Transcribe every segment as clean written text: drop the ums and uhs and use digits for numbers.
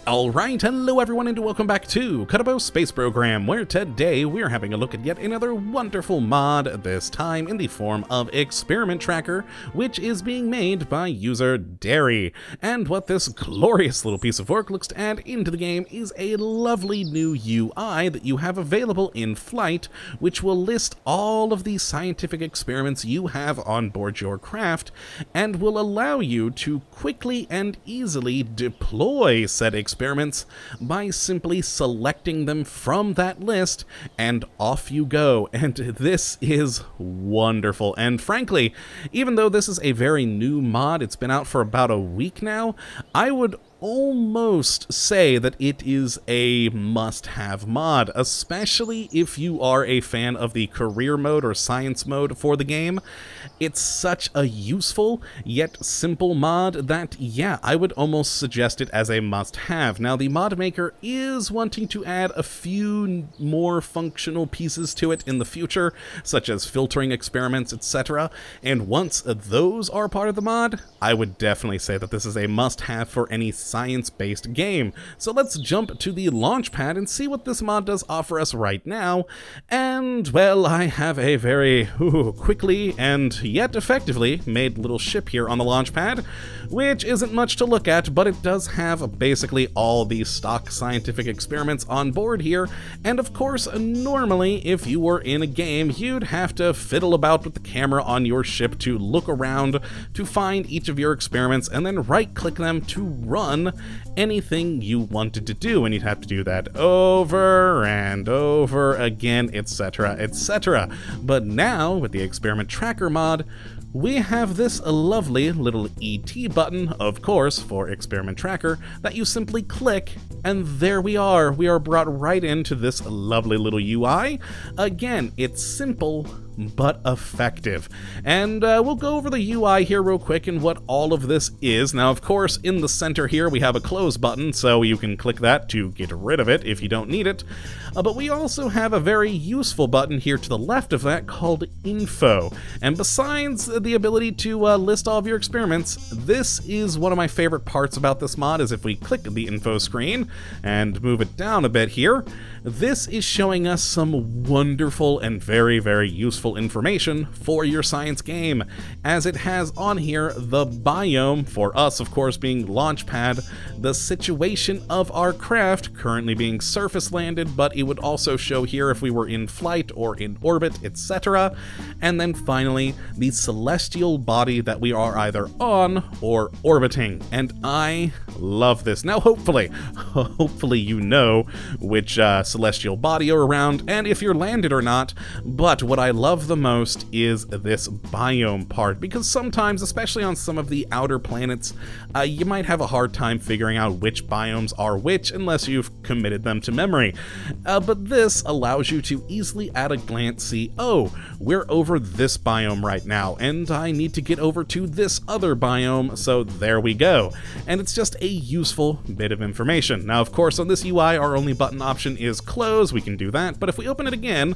Alright, hello everyone and welcome back to Kottabos Space Program, where today we're having a look at yet another wonderful mod, this time in the form of Experiment Tracker, which is being made by user Derry. And what this glorious little piece of work looks to add into the game is a lovely new UI that you have available in flight, which will list all of the scientific experiments you have on board your craft, and will allow you to quickly and easily deploy said experiments by simply selecting them from that list, and off you go. And this is wonderful. And frankly, even though this is a very new mod, it's been out for about a week now, I would almost say that it is a must-have mod, especially if you are a fan of the career mode or science mode for the game. It's such a useful yet simple mod that, yeah, I would almost suggest it as a must-have. Now, the mod maker is wanting to add a few more functional pieces to it in the future, such as filtering experiments, etc. And once those are part of the mod, I would definitely say that this is a must-have for any science-based game. So let's jump to the launch pad and see what this mod does offer us right now. And, well, I have a very quickly and yet effectively made little ship here on the launch pad, which isn't much to look at, but it does have basically all the stock scientific experiments on board here. And of course, normally, if you were in a game, you'd have to fiddle about with the camera on your ship to look around to find each of your experiments and then right-click them to run anything you wanted to do, and you'd have to do that over and over again, etc., etc. But now, with the Experiment Tracker mod, we have this lovely little ET button, of course, for Experiment Tracker, that you simply click, and there we are. We are brought right into this lovely little UI. Again, it's simple, but effective. And we'll go over the UI here real quick and what all of this is. Now, of course, in the center here, we have a close button, so you can click that to get rid of it if you don't need it. But we also have a very useful button here to the left of that called Info. And besides the ability to list all of your experiments, this is one of my favorite parts about this mod, is if we click the info screen and move it down a bit here, this is showing us some wonderful and very, very useful information for your science game, as it has on here the biome, for us of course being Launchpad, the situation of our craft currently being surface landed, but it would also show here if we were in flight or in orbit, etc. And then finally, the celestial body that we are either on or orbiting. And I love this. Now hopefully you know which celestial body you're around and if you're landed or not, but what I love the most is this biome part, because sometimes, especially on some of the outer planets, you might have a hard time figuring out which biomes are which unless you've committed them to memory. But this allows you to easily at a glance see, oh, we're over this biome right now, and I need to get over to this other biome, so there we go. And it's just a useful bit of information. Now, of course, on this UI, our only button option is close. We can do that, but if we open it again,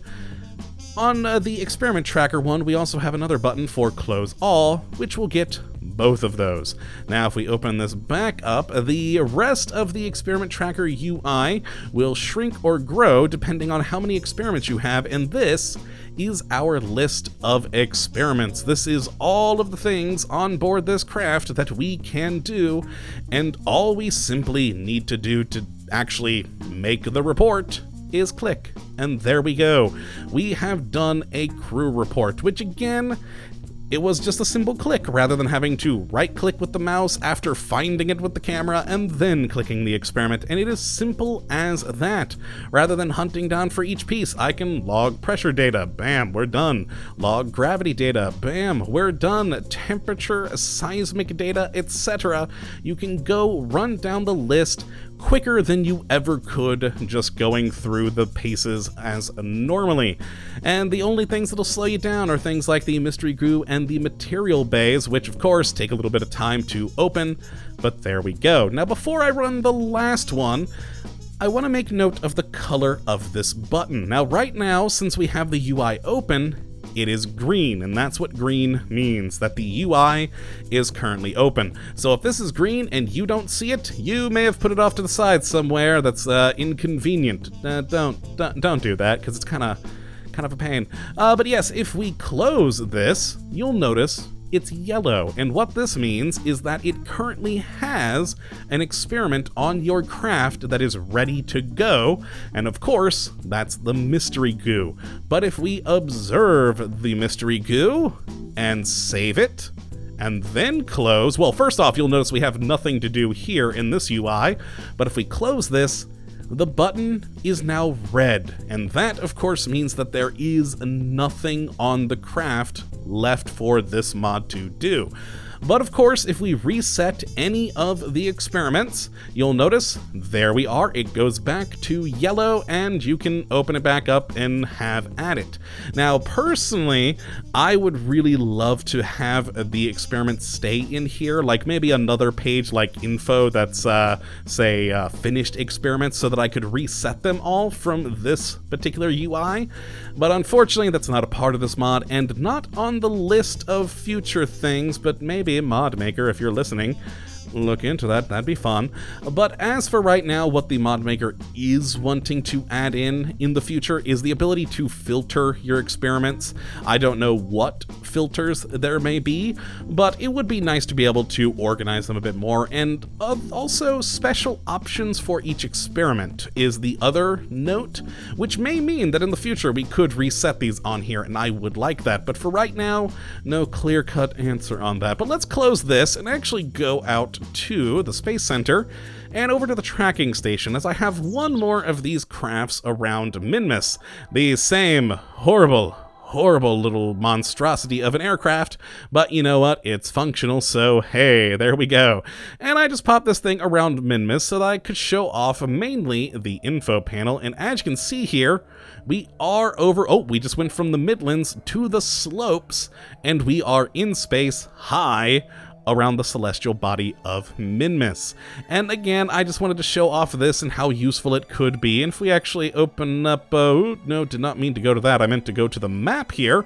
on the Experiment Tracker one, we also have another button for Close All, which will get both of those. Now, if we open this back up, the rest of the Experiment Tracker UI will shrink or grow depending on how many experiments you have, and this is our list of experiments. This is all of the things on board this craft that we can do, and all we simply need to do to actually make the report is click, and there we go. We have done a crew report, which again, it was just a simple click rather than having to right-click with the mouse after finding it with the camera and then clicking the experiment, and it is simple as that. Rather than hunting down for each piece, I can log pressure data, bam, we're done. Log gravity data, bam, we're done. Temperature, seismic data, etc. You can go run down the list quicker than you ever could just going through the paces as normally. And the only things that'll slow you down are things like the mystery goo and the material bays, which of course take a little bit of time to open, but there we go. Now, before I run the last one, I want to make note of the color of this button. Now, right now, since we have the UI open, it is green, and that's what green means, that the UI is currently open. So if this is green and you don't see it, you may have put it off to the side somewhere that's inconvenient. Don't do that, because it's kind of a pain. But yes, if we close this, you'll notice it's yellow, and what this means is that it currently has an experiment on your craft that is ready to go, and of course, that's the mystery goo. But if we observe the mystery goo and save it, and then close, well, first off, you'll notice we have nothing to do here in this UI, but if we close this, the button is now red, and that, of course, means that there is nothing on the craft left for this mod to do. But of course, if we reset any of the experiments, you'll notice there we are. It goes back to yellow, and you can open it back up and have at it. Now, personally, I would really love to have the experiments stay in here, like maybe another page like info that's, say, finished experiments, so that I could reset them all from this particular UI. But unfortunately, that's not a part of this mod, and not on the list of future things, but maybe Mod Maker, if you're listening, look into that, that'd be fun. But as for right now, what the mod maker is wanting to add in the future is the ability to filter your experiments. I don't know what filters there may be, but it would be nice to be able to organize them a bit more, and also special options for each experiment is the other note, which may mean that in the future we could reset these on here, and I would like that. But for right now, no clear-cut answer on that. But let's close this and actually go out to the Space Center and over to the tracking station, as I have one more of these crafts around Minmus, the same horrible little monstrosity of an aircraft, but you know what, it's functional, so hey, there we go. And I just popped this thing around Minmus so that I could show off mainly the info panel, and as you can see here, we are over, we just went from the Midlands to the slopes, and we are in space high around the celestial body of Minmus. And again, I just wanted to show off this and how useful it could be. And if we actually open up, no, did not mean to go to that. I meant to go to the map here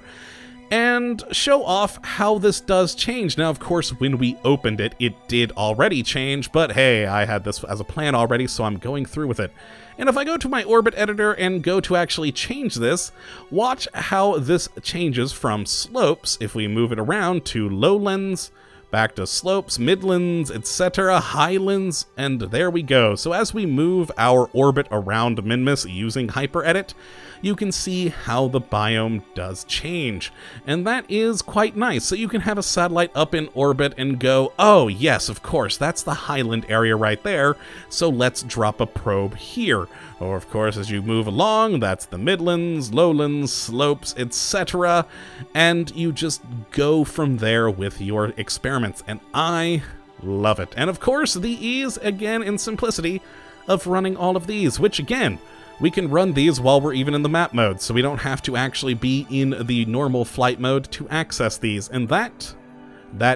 and show off how this does change. Now, of course, when we opened it, it did already change, but hey, I had this as a plan already, so I'm going through with it. And if I go to my orbit editor and go to actually change this, watch how this changes from slopes, if we move it around, to lowlands, back to slopes, midlands, etc., highlands, and there we go. So as we move our orbit around Minmus using HyperEdit, you can see how the biome does change. And that is quite nice. So you can have a satellite up in orbit and go, oh yes, of course, that's the highland area right there, so let's drop a probe here. Or of course, as you move along, that's the midlands, lowlands, slopes, etc. And you just go from there with your experiments, and I love it. And of course, the ease, again, and simplicity of running all of these, which again, we can run these while we're even in the map mode, so we don't have to actually be in the normal flight mode to access these, and that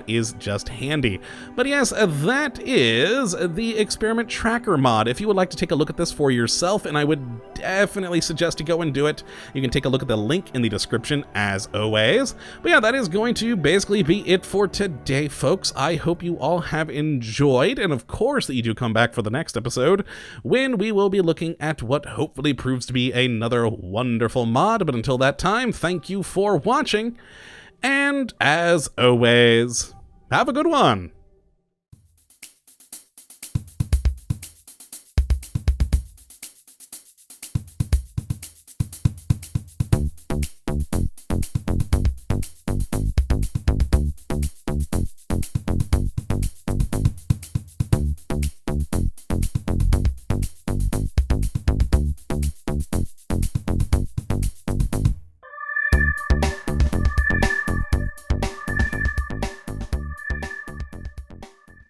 is just handy. But yes, that is the Experiment Tracker mod. If you would like to take a look at this for yourself, and I would definitely suggest to go and do it, you can take a look at the link in the description as always. But yeah, that is going to basically be it for today, folks. I hope you all have enjoyed, and of course that you do come back for the next episode, when we will be looking at what hopefully proves to be another wonderful mod. But until that time, thank you for watching, and as always, have a good one.